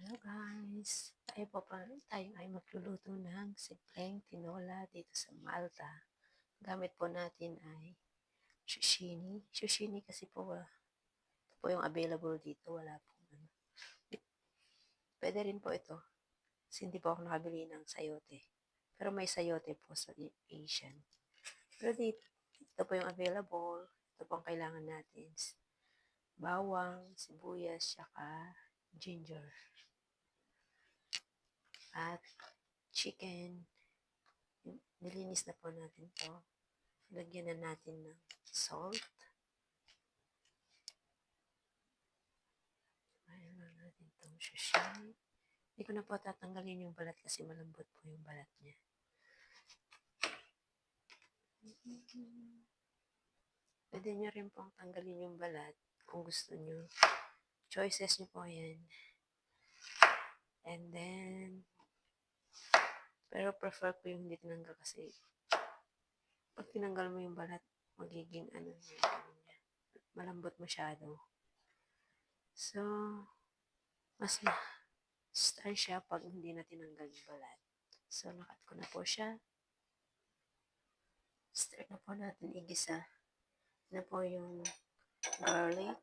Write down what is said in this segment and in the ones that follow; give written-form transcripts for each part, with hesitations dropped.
Hello guys! Tayo ay magluluto ng simpleng tinola dito sa Malta. Gamit po natin ay shushini. Shushini kasi po, ito po yung available dito. Wala po. Pwede rin po ito. Kasi hindi po ako nakabili ng sayote. Pero may sayote po sa Asian. Pero dito, ito po yung available. Ito po ang kailangan natin. Bawang, sibuyas, saka ginger. At chicken. Nilinis na po natin to. Lagyan na natin ng salt. Ayan na natin itong sashimi. Hindi ko na po tatanggalin yung balat kasi malambot po yung balat niya. Pwede nyo rin pong tanggalin yung balat kung gusto nyo. Choices nyo po yan. And then, pero prefer ko yung hindi tinanggal kasi pag tinanggal mo yung balat, magiging malambot masyado. So, mas ma-star siya pag hindi na tinanggal yung balat. So, nakat ko na po siya. Start na po natin igisa. Na po yung garlic,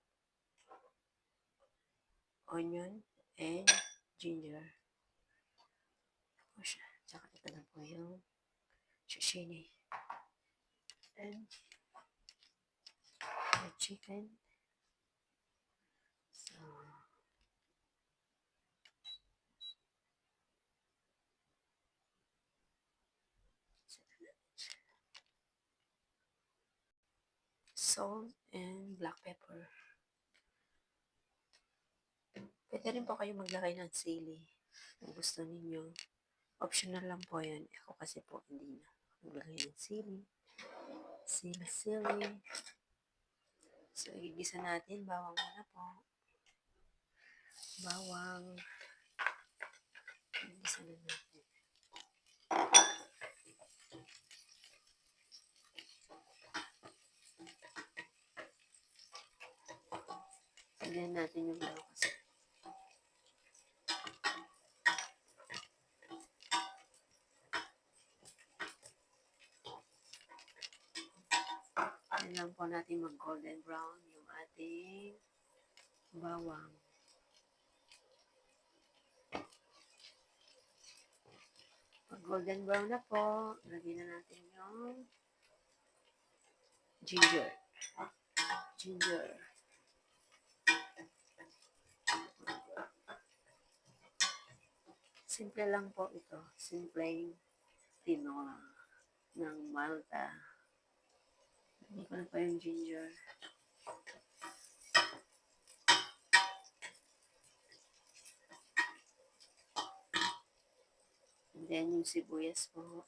onion, and ginger. Na po siya. Tsaka ito na po yung sashimi. And the chicken. So, salt and black pepper. Pwede rin po kayo maglagay ng sili kung gusto ninyo. Optional lang po yan. Ako kasi po hindi na maglagay ng sili. Sili. So, igigisa natin. Bawang muna po. Bawang. Igigisa na natin. Tignan natin yung bawang kasi. Yan lang po natin mag-golden brown yung ating bawang. Pag golden brown na po, lagyan na natin yung ginger. Simple lang po ito. Simpleng tinola ng Malta. Hindi ko na pa yung ginger. And then yung sibuyas po.